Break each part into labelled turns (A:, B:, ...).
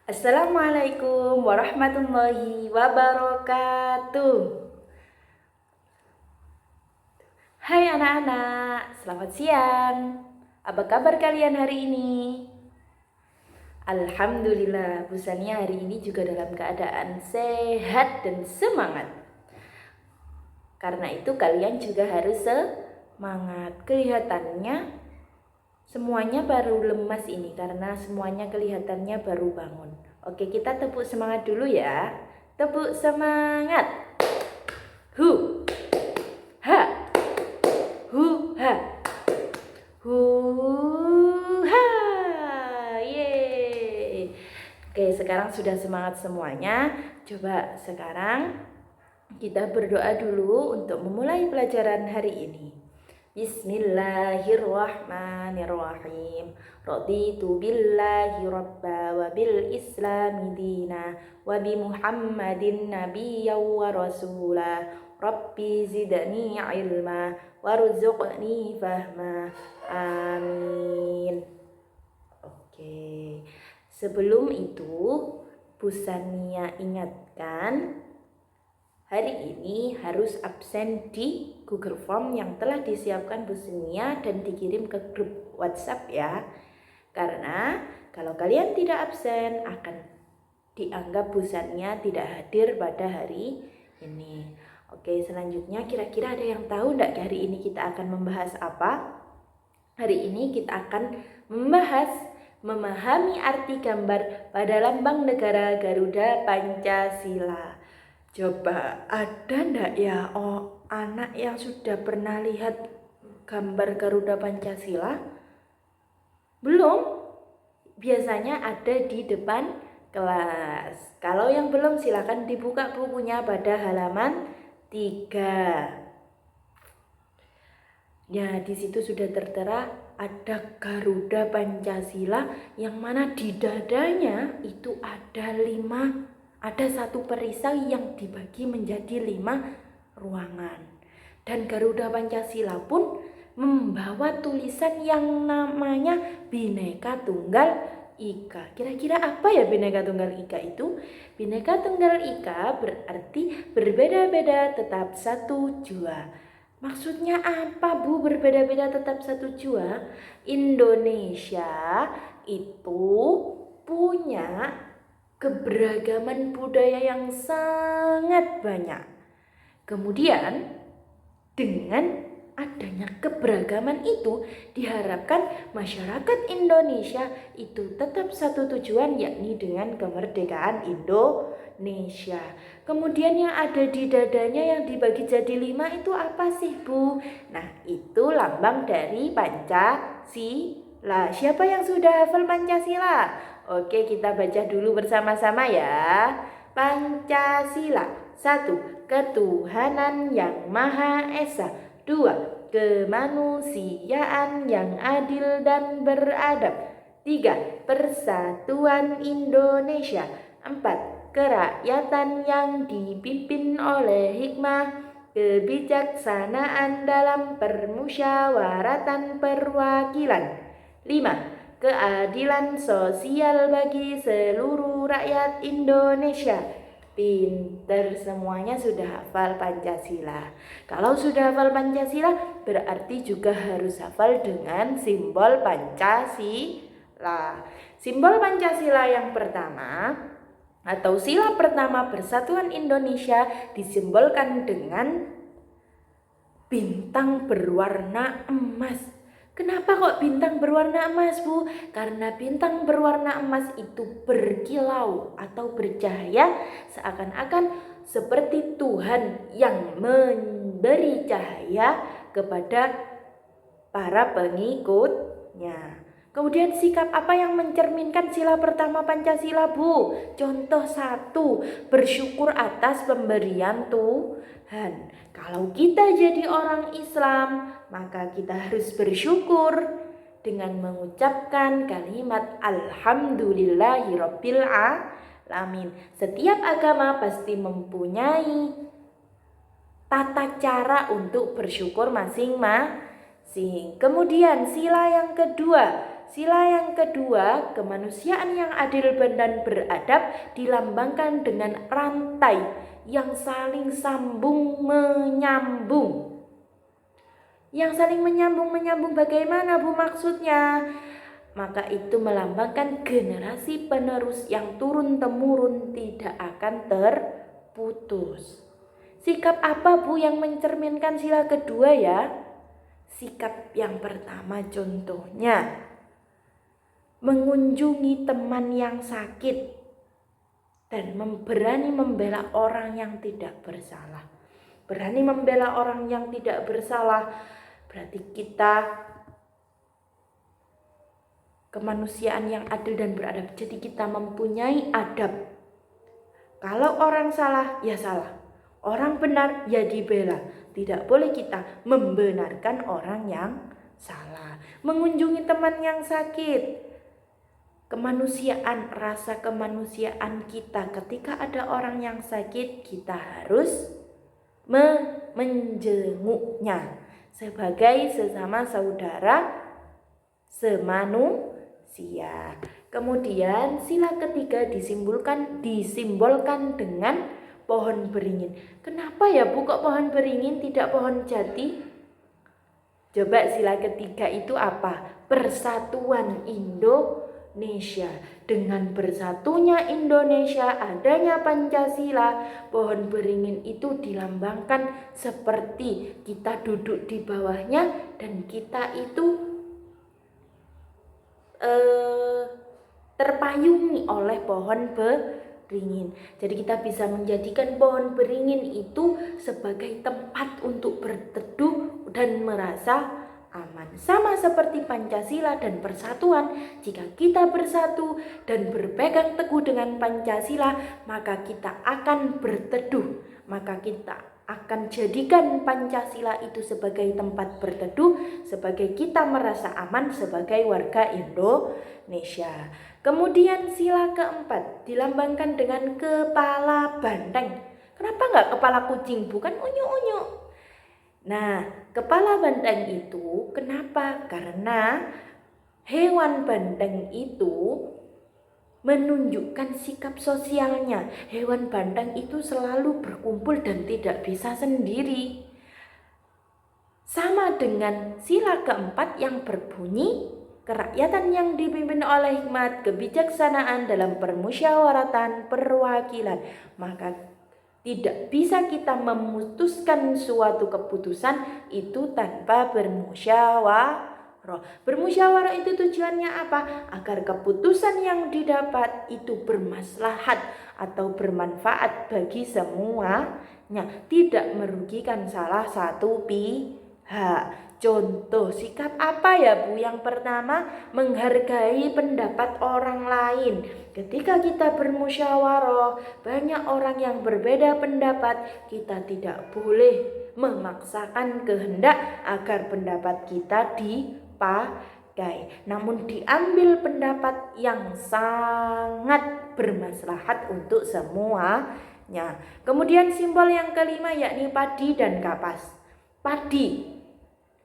A: Assalamualaikum warahmatullahi wabarakatuh. Hai anak-anak, selamat siang. Apa kabar kalian hari ini? Alhamdulillah, Bu Sania hari ini juga dalam keadaan sehat dan semangat. Karena itu kalian juga harus semangat. Kelihatannya semuanya baru lemas ini karena semuanya kelihatannya baru bangun. Oke, kita tepuk semangat dulu ya. Tepuk semangat. Hu, ha, hu, ha, hu, ha. Yeay. Oke, sekarang sudah semangat semuanya. Coba sekarang kita berdoa dulu untuk memulai pelajaran hari ini. Bismillahirrahmanirrahim. Raditu billahi rabba wa bil islami dina wa bi Muhammadin nabiyyan wa rasula. Rabbi zidni ilma warzuqni fahma. Amin. Oke. Sebelum itu, Bu Sania ingatkan hari ini harus absen di Google Form yang telah disiapkan Bu Sania dan dikirim ke grup WhatsApp ya. Karena kalau kalian tidak absen akan dianggap Bu Sania tidak hadir pada hari ini. Oke, selanjutnya kira-kira ada yang tahu enggak hari ini kita akan membahas apa? Hari ini kita akan membahas memahami arti gambar pada lambang negara Garuda Pancasila. Coba ada ndak ya anak yang sudah pernah lihat gambar Garuda Pancasila? Belum? Biasanya ada di depan kelas. Kalau yang belum silakan dibuka bukunya pada halaman 3. Ya, di situ sudah tertera ada Garuda Pancasila yang mana di dadanya itu ada satu perisai yang dibagi menjadi 5 ruangan. Dan Garuda Pancasila pun membawa tulisan yang namanya Bhinneka Tunggal Ika. Kira-kira apa ya Bhinneka Tunggal Ika itu? Bhinneka Tunggal Ika berarti berbeda-beda tetap satu jua. Maksudnya apa Bu berbeda-beda tetap satu jua? Indonesia itu punya keberagaman budaya yang sangat banyak. Kemudian dengan adanya keberagaman itu diharapkan masyarakat Indonesia itu tetap satu tujuan, yakni dengan kemerdekaan Indonesia. Kemudian yang ada di dadanya yang dibagi jadi 5 itu apa sih Bu? Nah, itu lambang dari Pancasila. Siapa yang sudah hafal Pancasila? Oke, kita baca dulu bersama-sama ya. Pancasila. 1. Ketuhanan yang Maha Esa. 2. Kemanusiaan yang adil dan beradab. 3. Persatuan Indonesia. 4. Kerakyatan yang dipimpin oleh hikmah, kebijaksanaan dalam permusyawaratan perwakilan. 5. Keadilan sosial bagi seluruh rakyat Indonesia. Pinter, semuanya sudah hafal Pancasila. Kalau sudah hafal Pancasila berarti juga harus hafal dengan simbol Pancasila. Simbol Pancasila yang pertama atau sila pertama Persatuan Indonesia disimbolkan dengan bintang berwarna emas. Kenapa kok bintang berwarna emas Bu? Karena bintang berwarna emas itu berkilau atau bercahaya seakan-akan seperti Tuhan yang memberi cahaya kepada para pengikutnya. Kemudian sikap apa yang mencerminkan sila pertama Pancasila Bu? Contoh 1, bersyukur atas pemberian Tuhan. Kalau kita jadi orang Islam, maka kita harus bersyukur dengan mengucapkan kalimat Alhamdulillahirabbil alamin. Setiap agama pasti mempunyai tata cara untuk bersyukur masing-masing. Kemudian sila yang kedua, Sila yang kedua, kemanusiaan yang adil dan beradab dilambangkan dengan rantai yang saling sambung menyambung. Yang saling menyambung bagaimana Bu maksudnya? Maka itu melambangkan generasi penerus yang turun-temurun tidak akan terputus. Sikap apa Bu yang mencerminkan sila kedua ya? Sikap yang pertama contohnya mengunjungi teman yang sakit dan berani membela orang yang tidak bersalah. Berani membela orang yang tidak bersalah berarti kita kemanusiaan yang adil dan beradab. Jadi kita mempunyai adab. Kalau orang salah, ya salah. Orang benar, ya dibela. Tidak boleh kita membenarkan orang yang salah. Mengunjungi teman yang sakit. Kemanusiaan, rasa kemanusiaan kita ketika ada orang yang sakit, kita harus menjenguknya sebagai sesama saudara semanusia. Kemudian sila ketiga disimbolkan dengan pohon beringin. Kenapa ya Bu kok pohon beringin tidak pohon jati? Coba sila ketiga itu apa? Persatuan Indonesia. Dengan bersatunya Indonesia, adanya Pancasila, pohon beringin itu dilambangkan seperti kita duduk di bawahnya dan kita itu terpayungi oleh pohon beringin. Jadi kita bisa menjadikan pohon beringin itu sebagai tempat untuk berteduh dan merasa aman. Sama seperti Pancasila dan persatuan, jika kita bersatu dan berpegang teguh dengan Pancasila, maka kita akan berteduh, maka kita akan jadikan Pancasila itu sebagai tempat berteduh, sebagai kita merasa aman sebagai warga Indonesia. Kemudian sila keempat dilambangkan dengan kepala banteng. Kenapa enggak kepala kucing? Bukan unyu-unyu. Nah, kepala banteng itu kenapa? Karena hewan banteng itu menunjukkan sikap sosialnya. Hewan banteng itu selalu berkumpul dan tidak bisa sendiri. Sama dengan sila keempat yang berbunyi kerakyatan yang dipimpin oleh hikmat kebijaksanaan dalam permusyawaratan perwakilan. Maka tidak bisa kita memutuskan suatu keputusan itu tanpa bermusyawarah. Bermusyawarah itu tujuannya apa? Agar keputusan yang didapat itu bermaslahat atau bermanfaat bagi semuanya, tidak merugikan salah satu pihak. Contoh sikap apa ya Bu? Yang pertama, menghargai pendapat orang lain. Ketika kita bermusyawarah, banyak orang yang berbeda pendapat, kita tidak boleh memaksakan kehendak agar pendapat kita dipakai. Namun diambil pendapat yang sangat bermaslahat untuk semuanya. Kemudian simbol yang kelima yakni padi dan kapas. Padi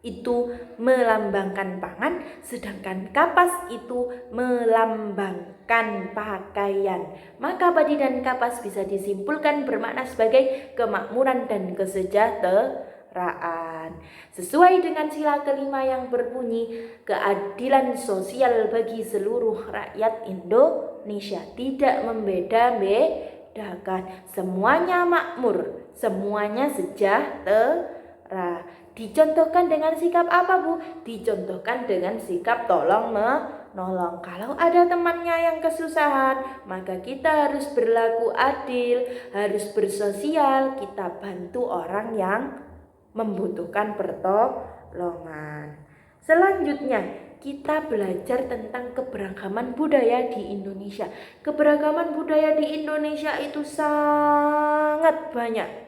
A: itu melambangkan pangan, sedangkan kapas itu melambangkan pakaian. Maka padi dan kapas bisa disimpulkan bermakna sebagai kemakmuran dan kesejahteraan. Sesuai dengan sila kelima yang berbunyi keadilan sosial bagi seluruh rakyat Indonesia, tidak membeda-bedakan, semuanya makmur, semuanya sejahtera. Dicontohkan dengan sikap apa Bu? Dicontohkan dengan sikap tolong menolong. Kalau ada temannya yang kesusahan, maka kita harus berlaku adil, harus bersosial, kita bantu orang yang membutuhkan pertolongan. Selanjutnya, kita belajar tentang keberagaman budaya di Indonesia. Keberagaman budaya di Indonesia itu sangat banyak.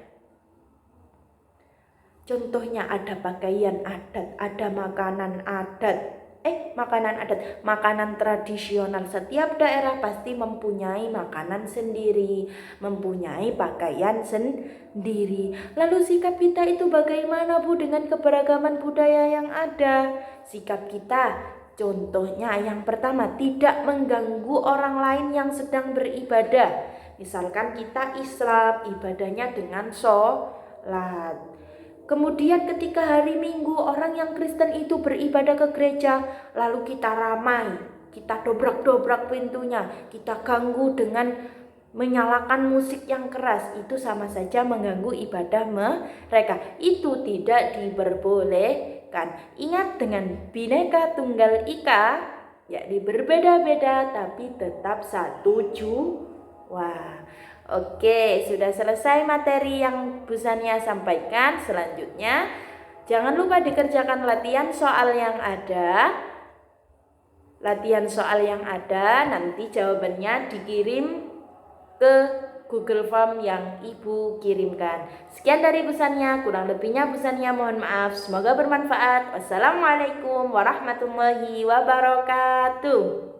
A: Contohnya ada pakaian adat, ada makanan adat. Makanan tradisional. Setiap daerah pasti mempunyai makanan sendiri, mempunyai pakaian sendiri. Lalu sikap kita itu bagaimana Bu dengan keberagaman budaya yang ada? Sikap kita Contohnya yang pertama, tidak mengganggu orang lain yang sedang beribadah. Misalkan kita Islam, ibadahnya dengan sholat. Kemudian ketika hari Minggu orang yang Kristen itu beribadah ke gereja, lalu kita ramai, kita dobrak-dobrak pintunya, kita ganggu dengan menyalakan musik yang keras, itu sama saja mengganggu ibadah mereka. Itu tidak diperbolehkan. Ingat, dengan Bhinneka Tunggal Ika, yakni berbeda-beda tapi tetap satu jiwa. Oke, sudah selesai materi yang Bu Sania sampaikan. Selanjutnya, jangan lupa dikerjakan latihan soal yang ada. Nanti jawabannya dikirim ke Google Form yang Ibu kirimkan. Sekian dari Bu Sania, kurang lebihnya Bu Sania mohon maaf. Semoga bermanfaat. Wassalamualaikum warahmatullahi wabarakatuh.